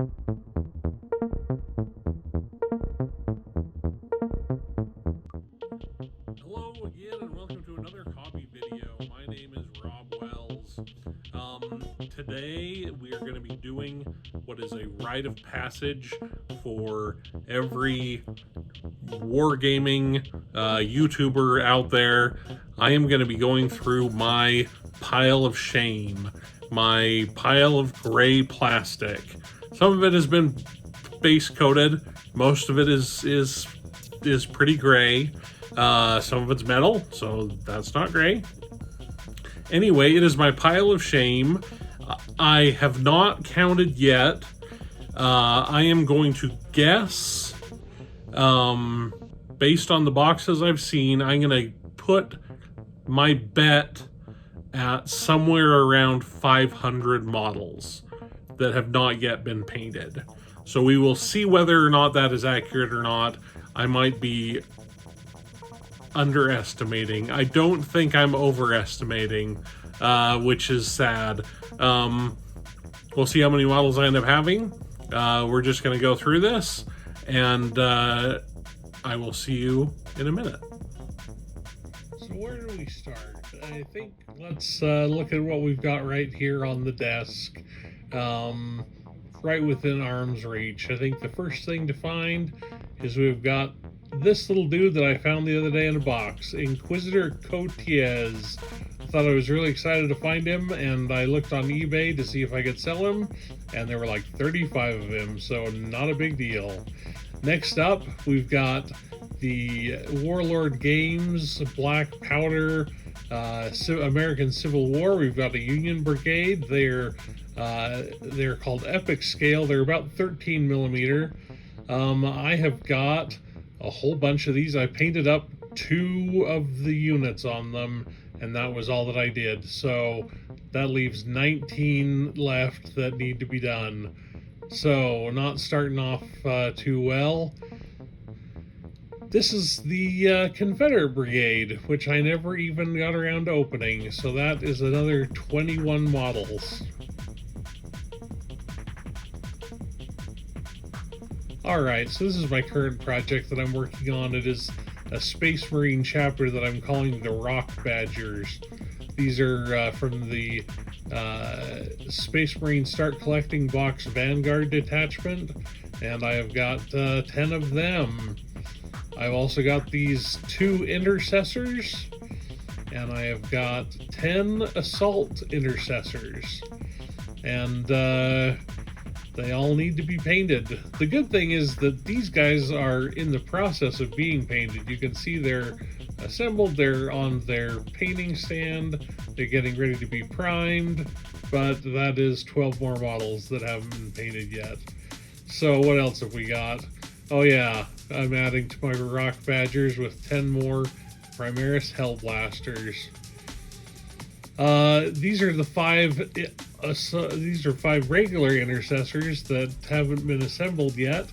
Hello again and welcome to another hobby video. My name is Rob Wells. Today we are going to be doing what is a rite of passage for every wargaming YouTuber out there. I am going to be going through my pile of shame, my pile of gray plastic. Some of it has been base coated, most of it is pretty gray. Some of it's metal, so that's not gray. Anyway, it is my pile of shame. I have not counted yet. I am going to guess, based on the boxes I've seen, I'm going to put my bet at somewhere around 500 models that have not yet been painted. So we will see whether or not that is accurate or not. I might be underestimating. I don't think I'm overestimating, which is sad. We'll see how many models I end up having. We're just going to go through this, and I will see you in a minute. So where do we start? I think let's look at what we've got right here on the desk, right within arm's reach. I think the first thing to find is we've got this little dude that I found the other day in a box, Inquisitor Cotiez. I thought I was really excited to find him, and I looked on eBay to see if I could sell him, and there were like 35 of him, so not a big deal. Next up, we've got the Warlord Games Black Powder American Civil War. We've got a Union Brigade. They're called Epic Scale. They're about 13 millimeter. I have got a whole bunch of these. I painted up 2 of the units on them, and that was all that I did. So that leaves 19 left that need to be done. So not starting off too well. This is the Confederate Brigade, which I never even got around to opening. So that is another 21 models. Alright, so this is my current project that I'm working on. It is a Space Marine chapter that I'm calling the Rock Badgers. These are from the Space Marine Start Collecting Box Vanguard detachment, and I have got 10 of them. I've also got these 2 intercessors, and I have got 10 assault intercessors. And they all need to be painted. The good thing is that these guys are in the process of being painted. You can see they're assembled, they're on their painting stand, they're getting ready to be primed, but that is 12 more models that haven't been painted yet. So what else have we got? Oh yeah, I'm adding to my Rock Badgers with 10 more Primaris Hellblasters. These are the 5 these are 5 regular intercessors that haven't been assembled yet,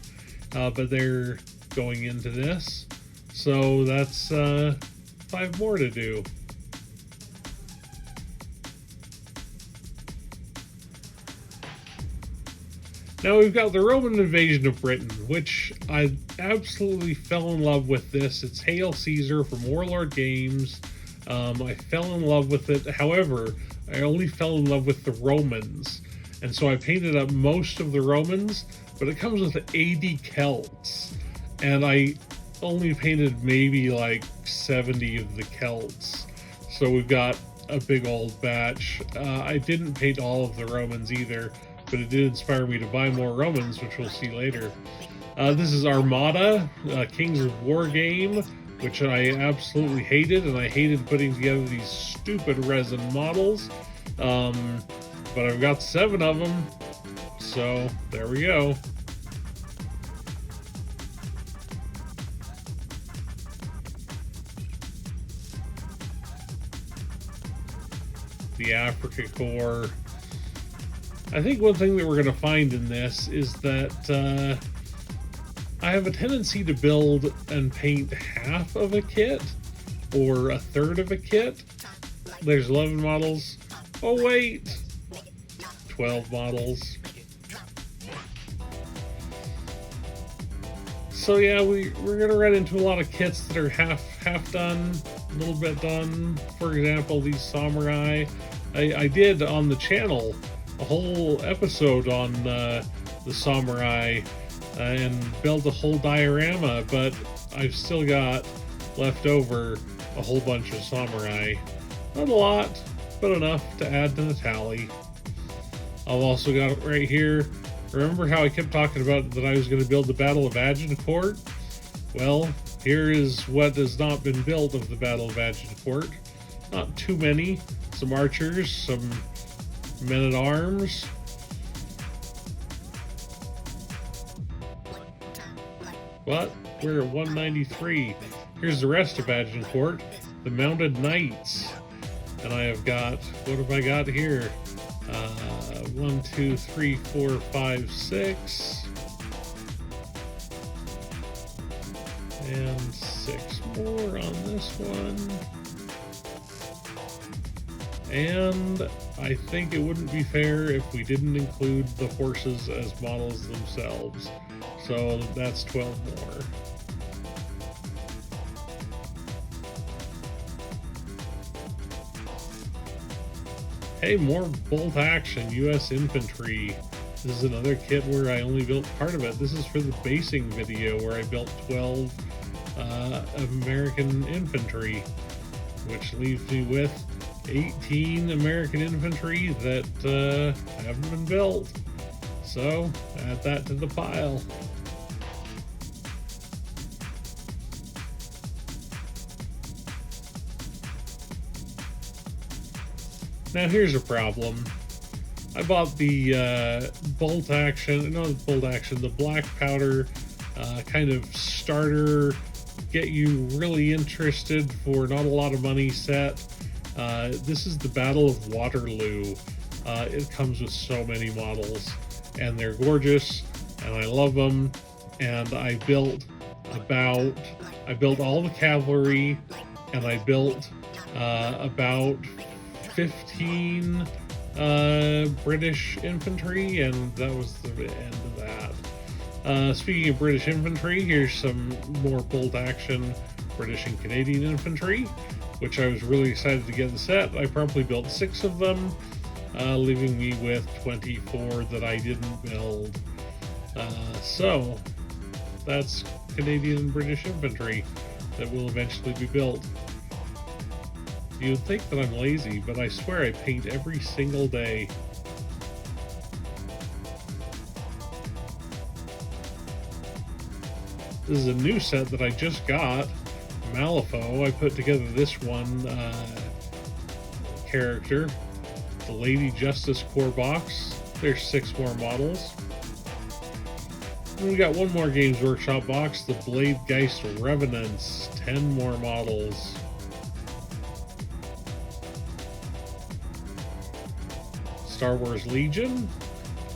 but they're going into this. So that's 5 more to do. Now we've got the Roman invasion of Britain, which I absolutely fell in love with this. It's Hail Caesar from Warlord Games. I fell in love with it. However, I only fell in love with the Romans, and so I painted up most of the Romans, but it comes with 80 Celts, and I only painted maybe like 70 of the Celts. So we've got a big old batch. I didn't paint all of the Romans either, but it did inspire me to buy more Romans, which we'll see later. This is Armada, Kings of War game, which I absolutely hated, and I hated putting together these stupid resin models. But I've got 7 of them, so there we go. The Africa Corps. I think one thing that we're going to find in this is that I have a tendency to build and paint half of a kit or a third of a kit. There's 11 models. Oh wait, 12 models. So yeah, we're gonna run into a lot of kits that are half done, a little bit done. For example, these samurai. I did on the channel a whole episode on the samurai and built a whole diorama, but I've still got left over a whole bunch of samurai. Not a lot, but enough to add to the tally. I've also got it right here. Remember how I kept talking about that I was going to build the Battle of Agincourt? Well, here is what has not been built of the Battle of Agincourt. Not too many. Some archers, some men-at-arms. But we're at 193. Here's the rest of Agincourt. The Mounted Knights. And I have got, what have I got here? 1, 2, 3, 4, 5, 6. And 6 more on this one. And I think it wouldn't be fair if we didn't include the horses as models themselves. So that's 12 more. Hey, more bolt action, US infantry. This is another kit where I only built part of it. This is for the basing video where I built 12 American infantry, which leaves me with 18 American infantry that haven't been built. So, add that to the pile. Now here's a problem. I bought the bolt action, not bolt action, the black powder kind of starter, get you really interested for not a lot of money set. This is the Battle of Waterloo. It comes with so many models, and they're gorgeous, and I love them. And I built all the cavalry, and I built about 15 British infantry, and that was the end of that. Speaking of British infantry, here's some more bolt action British and Canadian infantry, which I was really excited to get the set. I probably built 6 of them, leaving me with 24 that I didn't build. So that's Canadian and British infantry that will eventually be built. You'd think that I'm lazy, but I swear I paint every single day. This is a new set that I just got, Malifaux. I put together this one character, the Lady Justice Core box. There's 6 more models. And we got one more Games Workshop box, the Blade Geist Revenants, 10 more models. Star Wars Legion,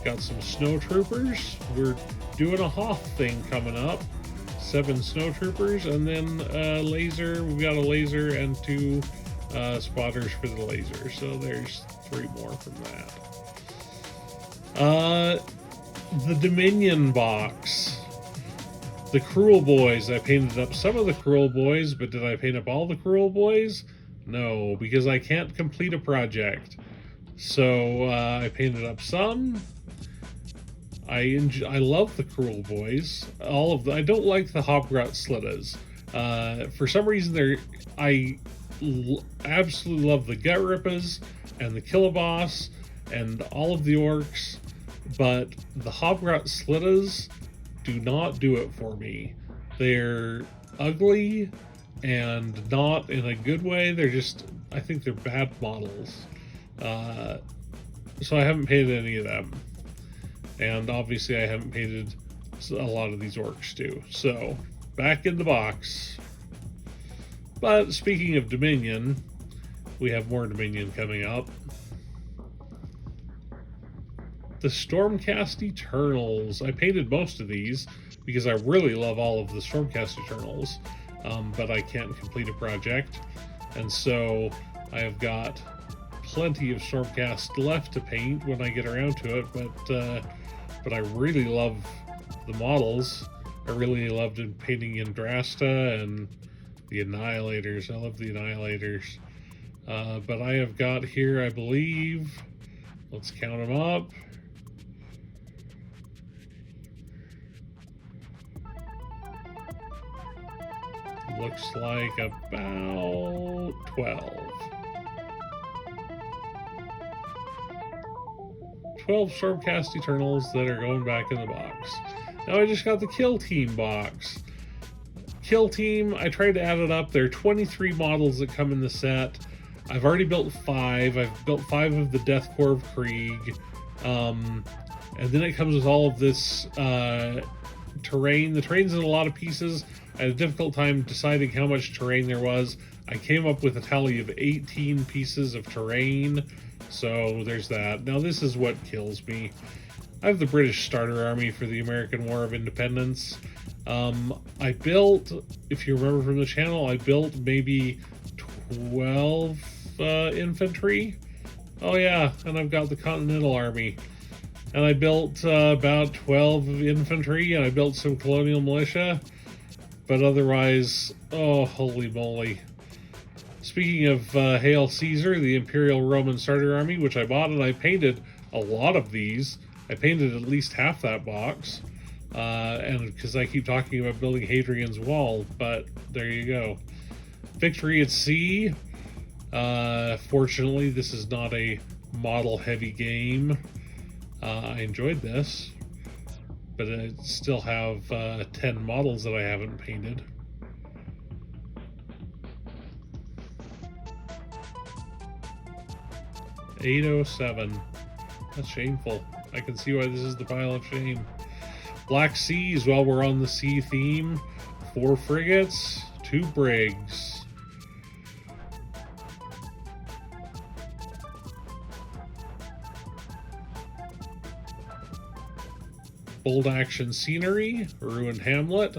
got some snowtroopers. We're doing a Hoth thing coming up. 7 snowtroopers, and then laser. We've got a laser and 2 spotters for the laser. So there's 3 more from that. The Dominion box. The Cruel Boys. I painted up some of the Cruel Boys, but did I paint up all the Cruel Boys? No, because I can't complete a project. So I painted up some. I love the Cruel Boys. All of I don't like the Hobgrot Slittas. For some reason, I absolutely love the Gut Rippas and the Killaboss and all of the orcs, but the Hobgrot Slittas do not do it for me. They're ugly and not in a good way. They're just, I think they're bad models. So I haven't painted any of them. And obviously I haven't painted a lot of these orcs too. So, back in the box. But speaking of Dominion, we have more Dominion coming up. The Stormcast Eternals. I painted most of these because I really love all of the Stormcast Eternals. But I can't complete a project. And so I have got plenty of Stormcast left to paint when I get around to it, but I really love the models. I really loved painting Indrasta and the Annihilators. I love the Annihilators. But I have got here, I believe, let's count them up. Looks like about 12. 12 Stormcast Eternals that are going back in the box. Now I just got the Kill Team box. Kill Team, I tried to add it up. There are 23 models that come in the set. I've already built 5. I've built 5 of the Death Corps of Krieg. And then it comes with all of this terrain. The terrain's in a lot of pieces. I had a difficult time deciding how much terrain there was. I came up with a tally of 18 pieces of terrain. So there's that. Now this is what kills me. I have the British Starter Army for the American War of Independence. I built, if you remember from the channel, I built maybe 12 infantry. Oh yeah, and I've got the Continental Army. And I built about 12 infantry, and I built some colonial militia. But otherwise, oh, holy moly. Speaking of Hail Caesar, the Imperial Roman Starter Army, which I bought, and I painted a lot of these. I painted at least half that box. And because I keep talking about building Hadrian's Wall, but there you go. Victory at Sea. Fortunately, this is not a model-heavy game. I enjoyed this, but I still have 10 models that I haven't painted. $807. That's shameful. I can see why this is the pile of shame. Black Seas, while we're on the sea theme, 4 frigates, 2 brigs. Bold action scenery, ruined hamlet.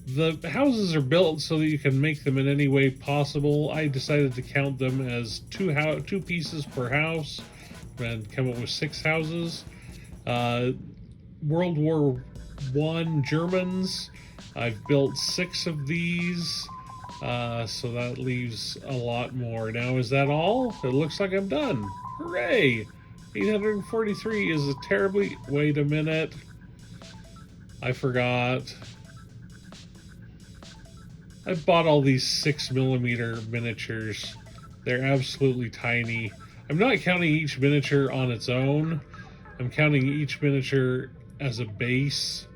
The houses are built so that you can make them in any way possible. I decided to count them as 2 pieces per house and come up with 6 houses. World War I Germans, I've built 6 of these, so that leaves a lot more. Now, is that all? It looks like I'm done. Hooray! 843 is a terribly... Wait a minute. I forgot. I bought all these 6mm miniatures. They're absolutely tiny. I'm not counting each miniature on its own. I'm counting each miniature as a base.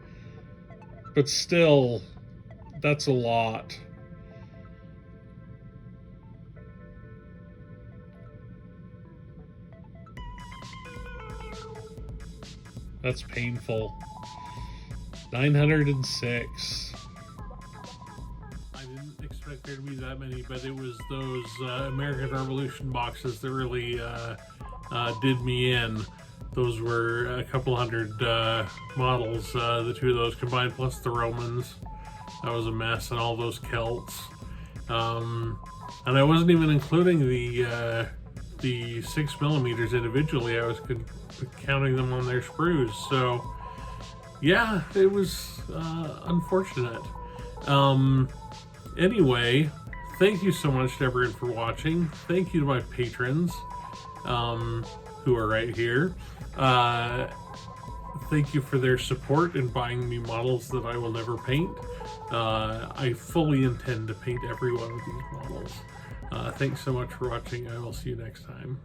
But still, that's a lot. That's painful. 906. I didn't expect there to be that many, but it was those American Revolution boxes that really did me in. Those were a couple hundred models, the 2 of those combined, plus the Romans. That was a mess, and all those Celts. And I wasn't even including the 6mm individually. I was counting them on their sprues. So yeah, it was unfortunate. Anyway, thank you so much to everyone for watching. Thank you to my patrons who are right here. Thank you for their support in buying me models that I will never paint. I fully intend to paint every one of these models. Thanks so much for watching. I will see you next time.